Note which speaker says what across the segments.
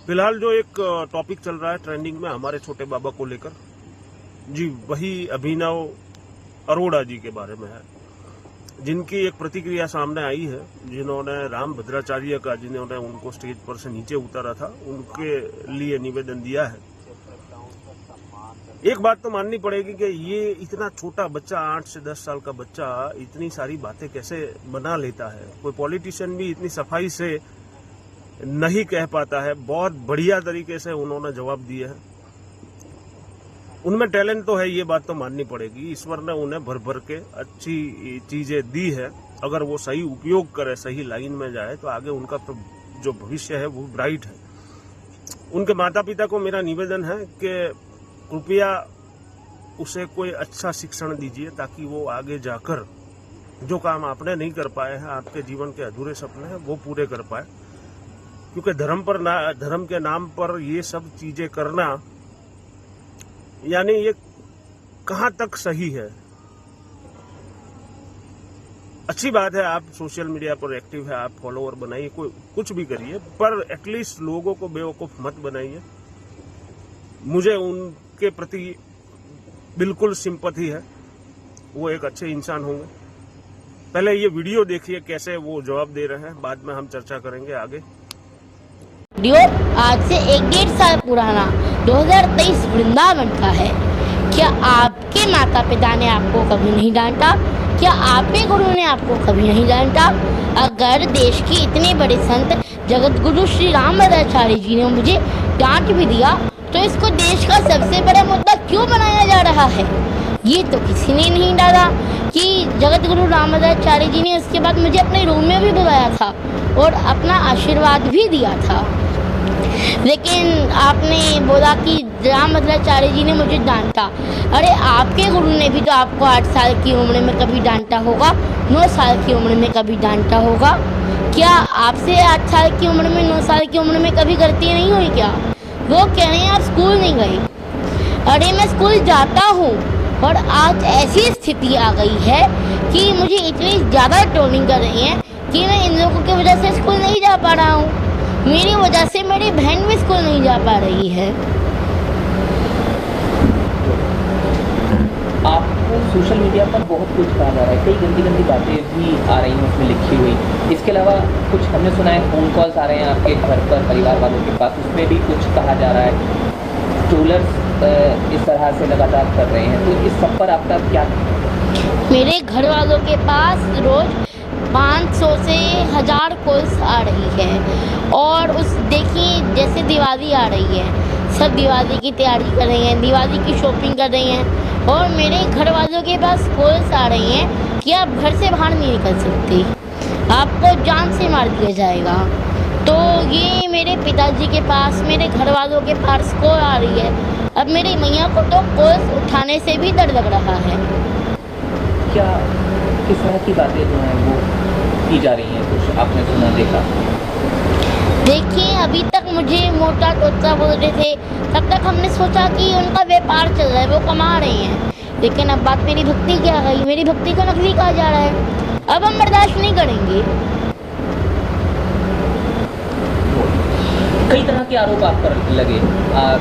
Speaker 1: फिलहाल जो एक टॉपिक चल रहा है ट्रेंडिंग में हमारे छोटे बाबा को लेकर, जी वही अभिनव अरोड़ा जी के बारे में है, जिनकी एक प्रतिक्रिया सामने आई है, जिन्होंने राम भद्राचार्य का, जिन्होंने उनको स्टेज पर से नीचे उतारा था, उनके लिए निवेदन दिया है। एक बात तो माननी पड़ेगी कि ये इतना छोटा बच्चा, 8 से 10 साल का बच्चा, इतनी सारी बातें कैसे बना लेता है। कोई पॉलिटिशियन भी इतनी सफाई से नहीं कह पाता है। बहुत बढ़िया तरीके से उन्होंने जवाब दिए हैं। उनमें टैलेंट तो है, ये बात तो माननी पड़ेगी। ईश्वर ने उन्हें भर भर के अच्छी चीजें दी है। अगर वो सही उपयोग करे, सही लाइन में जाए, तो आगे उनका तो जो भविष्य है वो ब्राइट है। उनके माता पिता को मेरा निवेदन है कि कृपया उसे कोई अच्छा शिक्षण दीजिए, ताकि वो आगे जाकर जो काम आपने नहीं कर पाए हैं, आपके जीवन के अधूरे सपने हैं, वो पूरे कर पाए। क्योंकि धर्म के नाम पर ये सब चीजें करना, यानी ये कहां तक सही है। अच्छी बात है, आप सोशल मीडिया पर एक्टिव है, आप फॉलोअर बनाइए, कोई कुछ भी करिए, पर एटलीस्ट लोगों को बेवकूफ मत बनाइए। मुझे उनके प्रति बिल्कुल सिंपैथी है, वो एक अच्छे इंसान होंगे। पहले ये वीडियो देखिए कैसे वो जवाब दे रहे हैं, बाद में हम चर्चा करेंगे आगे।
Speaker 2: वीडियो आज से 1-1.5 साल पुराना 2023 वृंदावन का है। क्या आपके माता पिता ने आपको कभी नहीं डांटा? क्या आपके गुरु ने आपको कभी नहीं डांटा? अगर देश के इतने बड़े संत जगत गुरु श्री राम भद्राचार्य जी ने मुझे डांट भी दिया, तो इसको देश का सबसे बड़ा मुद्दा क्यों बनाया जा रहा है? ये तो किसी ने नहीं डाला कि जगत गुरु राम भद्राचार्य जी ने उसके बाद मुझे अपने रूम में भी बुलाया था और अपना आशीर्वाद भी दिया था। लेकिन आपने बोला कि राम भद्राचार्य जी ने मुझे डांटा। अरे आपके गुरु ने भी तो आपको 8 साल की उम्र में कभी डांटा होगा, 9 साल की उम्र में कभी डांटा होगा। क्या आपसे 8 साल की उम्र में, 9 साल की उम्र में कभी गलती नहीं हुई क्या? लोग कह रहे हैं आप स्कूल नहीं गए। अरे मैं स्कूल जाता हूँ, और आज ऐसी स्थिति आ गई है कि मुझे इतनी ज़्यादा ट्रोलिंग कर रही है कि मैं इन लोगों की वजह से स्कूल नहीं जा पा रहा हूँ। मेरी वजह से मेरी बहन भी स्कूल नहीं जा पा रही है।
Speaker 3: आपको सोशल मीडिया पर बहुत कुछ कहा जा रहा है, कई गंदी गंदी बातें भी आ रही हैं उसमें लिखी हुई। इसके अलावा कुछ हमने सुना है फ़ोन कॉल्स आ रहे हैं आपके घर पर, परिवार वालों के पास, उसमें भी कुछ कहा जा रहा है। ट्रोलर्स इस तरह से लगातार कर रहे हैं, तो इस सब पर आपका क्या?
Speaker 2: मेरे घर वालों के पास रोज़ 500 से 1000 कॉल्स आ रही है। और उस देखिए, जैसे दिवाली आ रही है, सब दिवाली की तैयारी कर रही हैं, दिवाली की शॉपिंग कर रही हैं, और मेरे घर वालों के पास कॉल्स आ रही हैं कि आप घर से बाहर नहीं निकल सकते, आपको जान से मार दिया जाएगा। तो ये मेरे पिताजी के पास, मेरे घर वालों के पास कॉल आ रही है। अब मेरी मैया को तो कॉल्स उठाने से भी डर लग रहा है।
Speaker 3: क्या किस तरह की बातें जो हैं वो की जा रही हैं, कुछ आपने सुना, देखा?
Speaker 2: देखिए, अभी तक मुझे मोटा टोचा बोल रहे थे, तब तक हमने सोचा कि उनका व्यापार चल रहा है, वो कमा रही हैं। लेकिन अब बात मेरी भक्ति की आ गई, मेरी भक्ति को नकली कहा जा रहा है। अब हम बर्दाश्त नहीं करेंगे।
Speaker 3: कई तरह के आरोप आप पर लगे,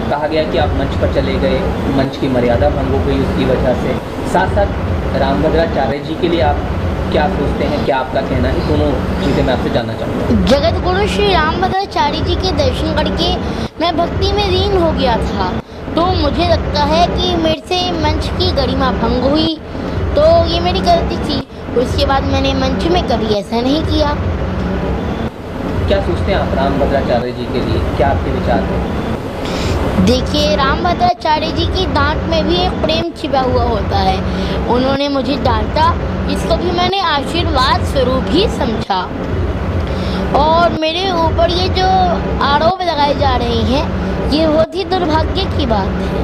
Speaker 3: कहा गया कि आप मंच पर चले गए, मंच की मर्यादा भंग हो गई उसकी वजह से। साथ साथ राम भद्राचार्य जी के लिए आप क्या सोचते हैं, क्या आपका कहना है? दोनों चीज़ें मैं आपसे जानना चाहूँगा।
Speaker 2: जगत गुरु श्री राम भद्राचार्य जी के दर्शन करके मैं भक्ति में लीन हो गया था, तो मुझे लगता है कि मेरे से मंच की गरिमा भंग हुई, तो ये मेरी गलती थी। उसके बाद मैंने मंच में कभी ऐसा नहीं किया।
Speaker 3: क्या सोचते हैं आप राम भद्राचार्य जी के लिए, क्या आपके विचार हैं?
Speaker 2: देखिए, राम भद्राचार्य जी की डांट में भी एक प्रेम छिपा हुआ होता है। उन्होंने मुझे डांटा, इसको भी मैंने आशीर्वाद स्वरूप ही समझा। और मेरे ऊपर ये जो आरोप लगाए जा रहे हैं, ये बहुत ही दुर्भाग्य की बात है।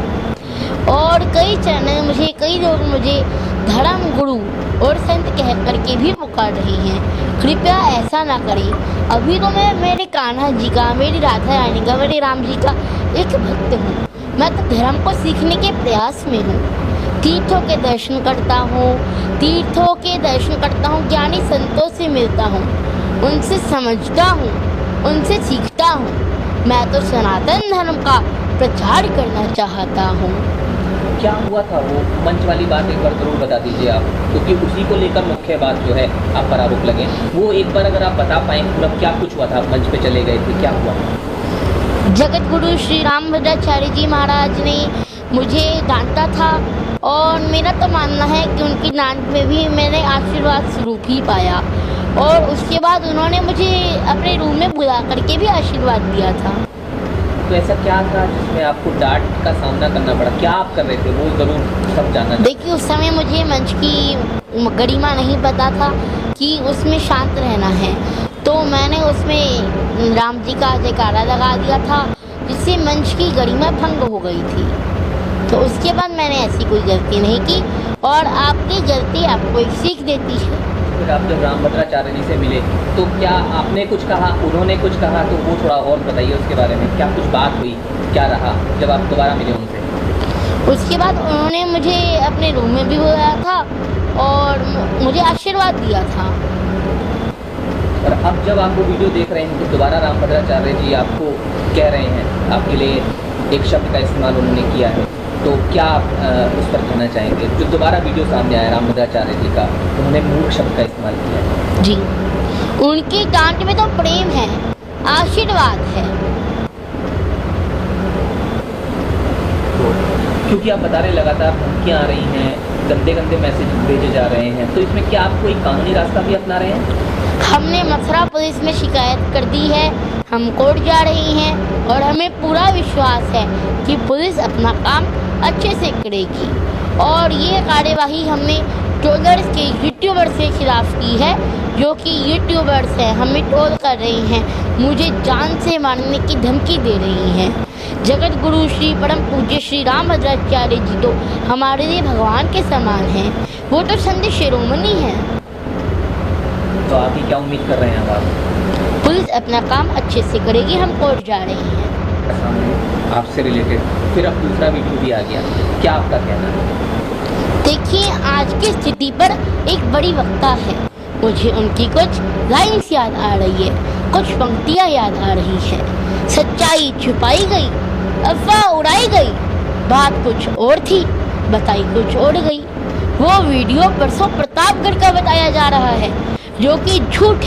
Speaker 2: और कई चैनल मुझे, कई लोग मुझे धर्म गुरु और संत कह करके भी पुकार रहे हैं। कृपया ऐसा ना करें। अभी तो मैं मेरे कान्हा जी का, मेरी राधा रानी का, मेरे राम जी का एक भक्त हूँ। मैं तो धर्म को सीखने के प्रयास में हूँ। तीर्थों के दर्शन करता हूँ, ज्ञानी संतों से मिलता हूँ, उनसे समझता हूँ, उनसे सीखता हूँ। मैं तो सनातन धर्म का प्रचार करना चाहता हूँ।
Speaker 3: क्या हुआ था वो मंच वाली बात एक बार जरूर बता दीजिए आप, क्योंकि उसी को लेकर मुख्य बात जो है आप पर आरोप लगे, वो एक बार अगर आप बता पाएँ पूरा क्या कुछ हुआ था। आप मंच पे चले गए थे, क्या हुआ?
Speaker 2: जगत गुरु श्री रामभद्राचार्य जी महाराज ने मुझे डांटा था और मेरा तो मानना है कि उनकी डांट में भी मैंने आशीर्वाद स्वरूप ही पाया, और उसके बाद उन्होंने मुझे अपने रूम में बुला करके भी आशीर्वाद दिया था।
Speaker 3: तो ऐसा क्या था जिसमें आपको डांट का सामना करना पड़ा? क्या आप कर रहे थे वो जरूर सब जानना चाहते हैं।
Speaker 2: देखिए, उस समय मुझे मंच की गरिमा नहीं पता था कि उसमें शांत रहना है, तो मैंने उसमें राम जी का जयकारा लगा दिया था, जिससे मंच की गरिमा भंग हो गई थी। तो उसके बाद मैंने ऐसी कोई गलती नहीं की, और आपकी गलती आपको एक सीख देती है।
Speaker 3: फिर आप जब रामभद्राचार्य जी से मिले तो क्या आपने कुछ कहा, उन्होंने कुछ कहा? तो वो थोड़ा और बताइए उसके बारे में, क्या कुछ बात हुई, क्या रहा जब आप दोबारा मिले उनसे?
Speaker 2: उसके बाद उन्होंने मुझे अपने रूम में भी बुलाया था और मुझे आशीर्वाद दिया था।
Speaker 3: और अब जब आप वो वीडियो देख रहे हैं तो दोबारा रामभद्राचार्य जी आपको कह रहे हैं, आपके लिए एक शब्द का इस्तेमाल उन्होंने किया है, तो क्या आप उस पर कहना चाहेंगे? जो दोबारा वीडियो सामने आया रामभद्राचार्य जी का, उन्होंने मूर्ख शब्द का इस्तेमाल किया है।
Speaker 2: जी, उनकी डांट में तो प्रेम है, आशीर्वाद है।
Speaker 3: तो क्योंकि आप बता रहे लगातार धमकियाँ आ रही हैं, गंदे गंदे मैसेज भेजे जा रहे हैं, तो इसमें क्या आप कोई कानूनी रास्ता भी अपना रहे हैं?
Speaker 2: हमने मथुरा पुलिस में शिकायत कर दी है, हम कोर्ट जा रही हैं, और हमें पूरा विश्वास है कि पुलिस अपना काम अच्छे से करेगी। और ये कार्यवाही हमने ट्रोलर्स के यूट्यूबर्स के खिलाफ की है, जो कि यूट्यूबर्स हैं, हमें ट्रोल कर रही हैं, मुझे जान से मारने की धमकी दे रही हैं। जगत गुरु श्री परम पूज्य श्री रामभद्राचार्य जी तो हमारे लिए भगवान के समान हैं, वो तो संत शिरोमणि हैं।
Speaker 3: तो आप ही क्या उम्मीद कर रहे हैं अब आप?
Speaker 2: पुलिस अपना काम अच्छे से करेगी, हम कोर्ट जा रहे हैं।
Speaker 3: सामने आपसे रिलेटेड फिर अब दूसरा वीडियो भी आ गया, क्या आपका कहना है?
Speaker 2: देखिए, आज की स्थिति पर एक बड़ी वक्ता है, मुझे उनकी कुछ लाइन्स याद आ रही है, कुछ पंक्तियाँ याद आ रही है। सच्चाई छुपाई गई, अफवाह उड़ाई गई, बात कुछ और थी, बताई कुछ और गई। वो वीडियो परसों प्रतापगढ़ का बताया जा रहा है, जो कि झूठ है।